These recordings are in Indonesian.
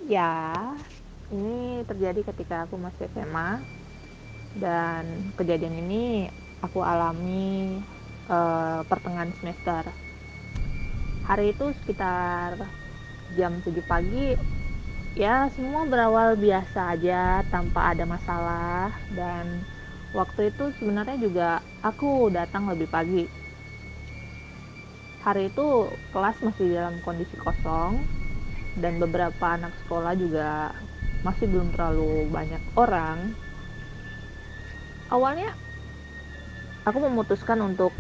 Ya, ini terjadi ketika aku masih SMA dan kejadian ini aku alami pertengahan semester. Hari itu sekitar jam 7 pagi, ya semua berawal biasa aja tanpa ada masalah, dan waktu itu sebenarnya juga aku datang lebih pagi. Hari itu kelas masih dalam kondisi kosong dan beberapa anak sekolah juga masih belum terlalu banyak orang. Awalnya aku memutuskan untuk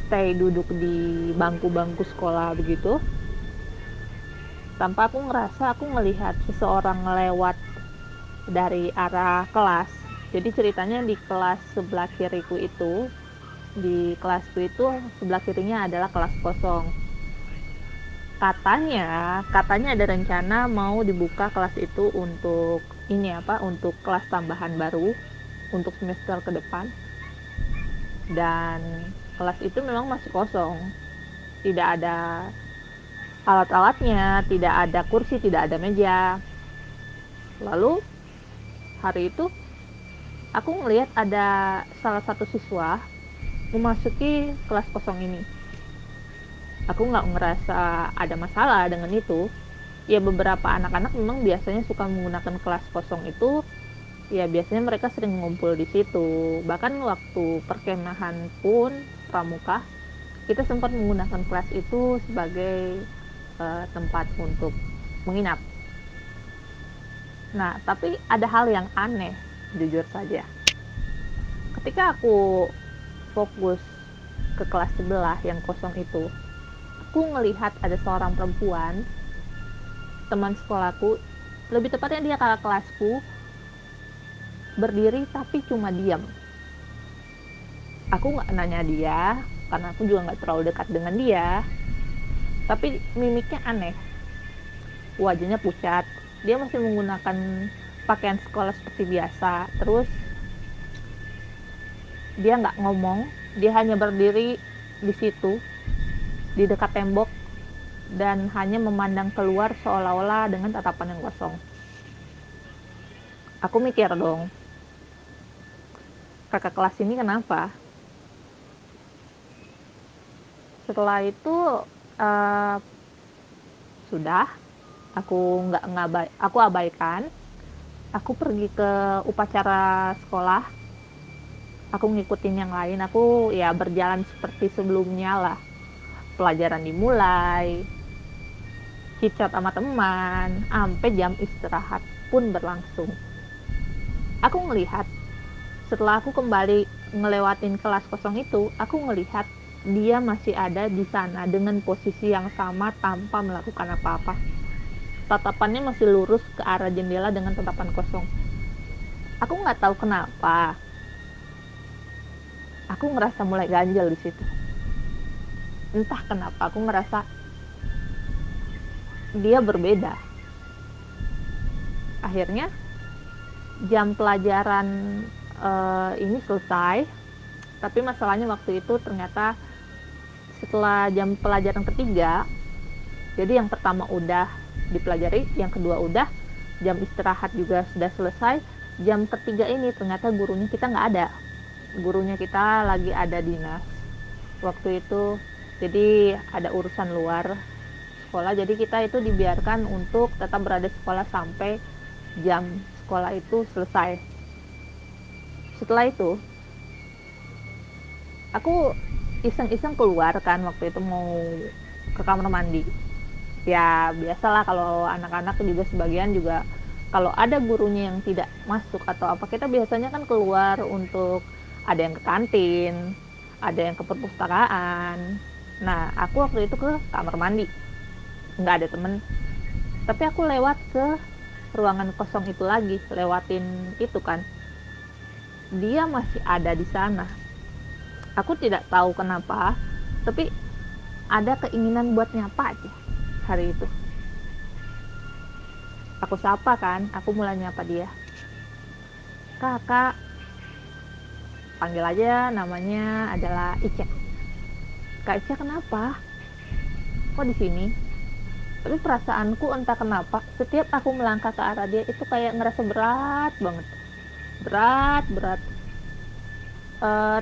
stay duduk di bangku-bangku sekolah begitu, tanpa aku ngerasa aku ngelihat seseorang lewat dari arah kelas. Jadi ceritanya di kelas sebelah kiriku itu, di kelasku itu sebelah kirinya adalah kelas kosong. Katanya ada rencana mau dibuka kelas itu untuk untuk kelas tambahan baru untuk semester ke depan. Dan kelas itu memang masih kosong, tidak ada alat-alatnya, tidak ada kursi, tidak ada meja. Lalu hari itu aku ngelihat ada salah satu siswa memasuki kelas kosong ini. Aku nggak ngerasa ada masalah dengan itu. Ya beberapa anak-anak memang biasanya suka menggunakan kelas kosong itu. Ya biasanya mereka sering ngumpul di situ. Bahkan waktu perkemahan pun pramuka, kita sempat menggunakan kelas itu sebagai tempat untuk menginap. Nah, tapi ada hal yang aneh, jujur saja. Ketika aku fokus ke kelas sebelah yang kosong itu, aku ngelihat ada seorang perempuan, teman sekolahku, lebih tepatnya dia kakak kelasku, berdiri tapi cuma diam. Aku nggak nanya dia, karena aku juga nggak terlalu dekat dengan dia, tapi mimiknya aneh. Wajahnya pucat, dia masih menggunakan pakaian sekolah seperti biasa. Terus dia nggak ngomong, dia hanya berdiri di situ, di dekat tembok, dan hanya memandang keluar seolah-olah dengan tatapan yang kosong. Aku mikir dong, kakak kelas ini kenapa? Setelah itu uh, sudah, aku abaikan. Aku pergi ke upacara sekolah, aku ngikutin yang lain, aku ya berjalan seperti sebelumnya lah. Pelajaran dimulai, cicat sama teman, sampai jam istirahat pun berlangsung. Aku ngelihat, setelah aku kembali ngelewatin kelas kosong itu, aku ngelihat dia masih ada di sana dengan posisi yang sama tanpa melakukan apa-apa. Tatapannya masih lurus ke arah jendela dengan tatapan kosong. Aku nggak tahu kenapa, aku ngerasa mulai ganjel di situ. Entah kenapa aku ngerasa dia berbeda. Akhirnya jam pelajaran ini selesai, tapi masalahnya waktu itu ternyata setelah jam pelajaran ketiga, jadi yang pertama udah dipelajari, yang kedua udah, jam istirahat juga sudah selesai, jam ketiga ini ternyata gurunya kita nggak ada. Gurunya kita lagi ada dinas waktu itu, jadi ada urusan luar sekolah, jadi kita itu dibiarkan untuk tetap berada di sekolah sampai jam sekolah itu selesai. Setelah itu aku iseng-iseng keluar kan, waktu itu mau ke kamar mandi. Ya biasalah kalau anak-anak juga sebagian juga kalau ada gurunya yang tidak masuk atau apa, kita biasanya kan keluar untuk ada yang ke kantin, ada yang ke perpustakaan. Nah aku waktu itu ke kamar mandi, nggak ada temen, tapi aku lewat ke ruangan kosong itu lagi, lewatin itu kan, dia masih ada di sana. Aku tidak tahu kenapa, tapi ada keinginan buat nyapa aja hari itu. Aku sapa kan, aku mulai nyapa dia. Kakak, panggil aja namanya adalah Ica. Kak Ica kenapa? Kok di sini? Tapi perasaanku entah kenapa setiap aku melangkah ke arah dia itu kayak ngerasa berat banget, berat berat. Eh,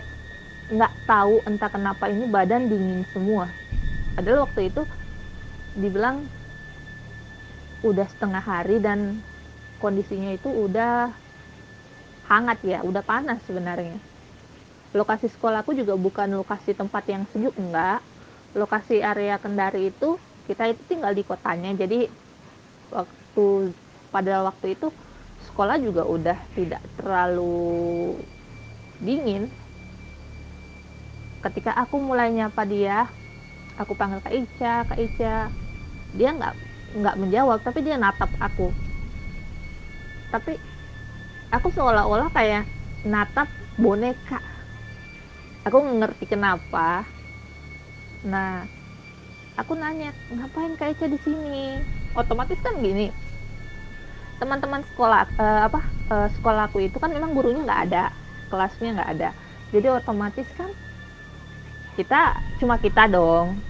nggak tahu entah kenapa ini badan dingin semua. Padahal waktu itu dibilang udah setengah hari dan kondisinya itu udah hangat ya, udah panas sebenarnya. Lokasi sekolahku juga bukan lokasi tempat yang sejuk, enggak. Lokasi area Kendari itu kita itu tinggal di kotanya, jadi waktu pada waktu itu sekolah juga udah tidak terlalu dingin. Ketika aku mulai nyapa dia, aku panggil Kak Ica, Kak Ica, dia nggak menjawab, tapi dia natap aku. Tapi aku seolah-olah kayak natap boneka. Aku ngerti kenapa. Nah, aku nanya, ngapain Kak Ica di sini? Otomatis kan gini, teman-teman sekolah sekolahku itu kan memang gurunya nggak ada, kelasnya nggak ada. Jadi otomatis kan cuma kita dong,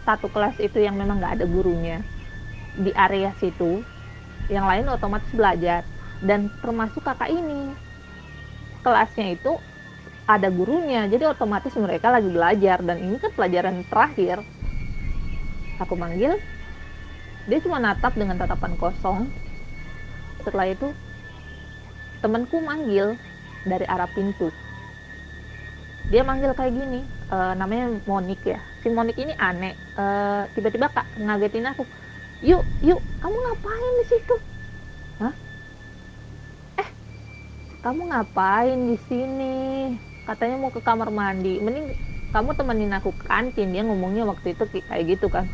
satu kelas itu yang memang nggak ada gurunya di area situ, yang lain otomatis belajar. Dan termasuk kakak ini, kelasnya itu ada gurunya, jadi otomatis mereka lagi belajar, dan ini kan pelajaran terakhir. Aku manggil, dia cuma natap dengan tatapan kosong. Setelah itu temanku manggil dari arah pintu, dia manggil kayak gini, namanya Monik ya. Si Monik ini aneh, tiba-tiba ngagetin aku, yuk kamu ngapain di situ? Hah? Kamu ngapain di sini? Katanya mau ke kamar mandi, mending kamu temenin aku ke kantin. Dia ngomongnya waktu itu kayak gitu kan.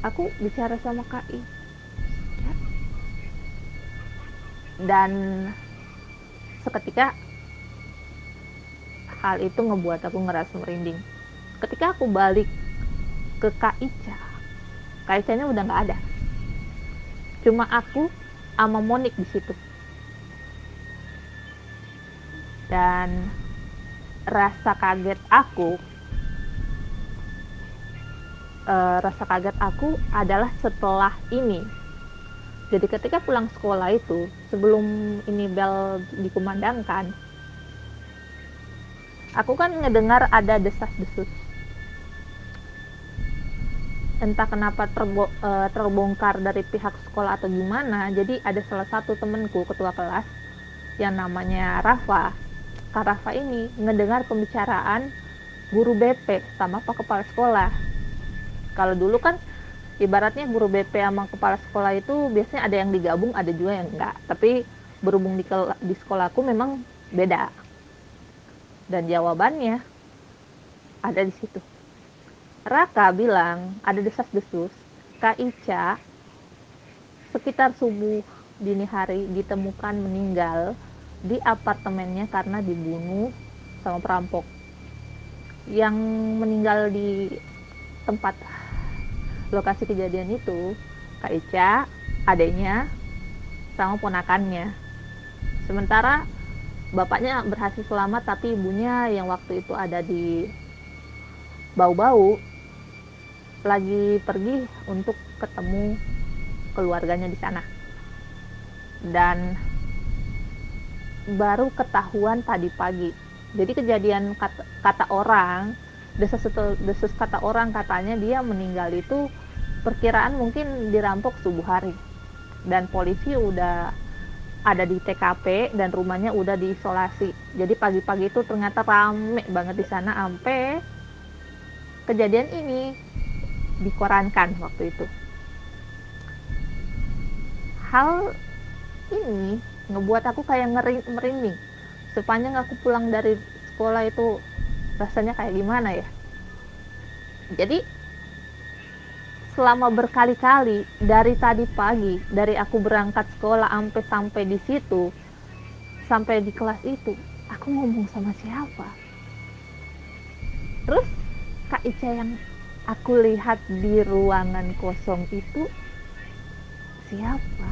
Aku bicara sama KI dan seketika hal itu ngebuat aku ngerasa merinding. Ketika aku balik ke Kak Ica, Kak Ica-nya udah nggak ada, cuma aku sama Monik di situ. Dan rasa kaget aku adalah setelah ini. Jadi ketika pulang sekolah itu, sebelum ini bel dikumandangkan, aku kan ngedengar ada desas-desus. Entah kenapa terbongkar dari pihak sekolah atau gimana. Jadi ada salah satu temenku, ketua kelas, yang namanya Rafa. Kak Rafa ini ngedengar pembicaraan guru BP sama Pak Kepala Sekolah. Kalau dulu kan ibaratnya guru BP sama kepala sekolah itu biasanya ada yang digabung, ada juga yang enggak. Tapi berhubung di sekolahku memang beda. Dan jawabannya ada di situ. Raka bilang ada desas-desus, Kak Ica sekitar subuh dini hari ditemukan meninggal di apartemennya karena dibunuh sama perampok. Yang meninggal di tempat lokasi kejadian itu Kak Ica, adiknya, sama ponakannya. Sementara bapaknya berhasil selamat, tapi ibunya yang waktu itu ada di Bau-Bau lagi pergi untuk ketemu keluarganya di sana. Dan baru ketahuan tadi pagi. Jadi kejadian kata orang, desas kata orang, katanya dia meninggal itu perkiraan mungkin dirampok subuh hari, dan polisi udah ada di TKP dan rumahnya udah diisolasi. Jadi pagi-pagi itu ternyata rame banget di sana, sampai kejadian ini dikorankan waktu itu. Hal ini ngebuat aku kayak merinding. Sepanjang aku pulang dari sekolah itu rasanya kayak gimana ya. Jadi selama berkali-kali dari tadi pagi, dari aku berangkat sekolah sampai di situ, sampai di kelas itu, aku ngomong sama siapa? Terus Kak Ica yang aku lihat di ruangan kosong itu siapa?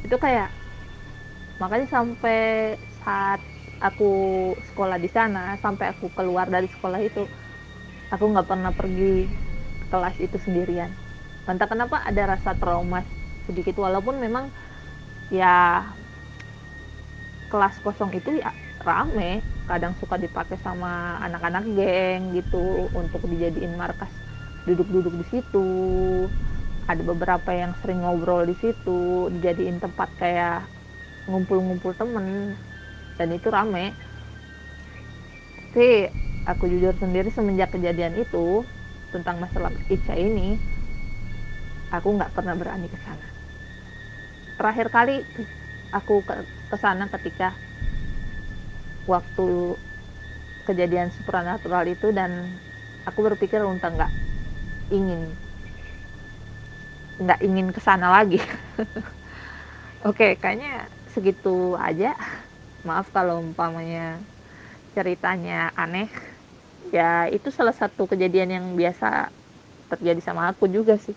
Itu kayak, makanya sampai saat aku sekolah di sana, sampai aku keluar dari sekolah itu, aku nggak pernah pergi kelas itu sendirian. Entah kenapa ada rasa trauma sedikit, walaupun memang ya kelas kosong itu ya rame, kadang suka dipakai sama anak-anak geng gitu untuk dijadiin markas duduk-duduk di situ. Ada beberapa yang sering ngobrol di situ, dijadiin tempat kayak ngumpul-ngumpul temen, dan itu rame. Tapi aku jujur sendiri, semenjak kejadian itu tentang masalah Ica ini, aku nggak pernah berani ke sana. Terakhir kali aku ke sana ketika waktu kejadian supernatural itu, dan aku berpikir untuk ingin nggak ingin ke sana lagi. Oke, kayaknya segitu aja. Maaf kalau umpamanya ceritanya aneh. Ya, itu salah satu kejadian yang biasa terjadi sama aku juga sih.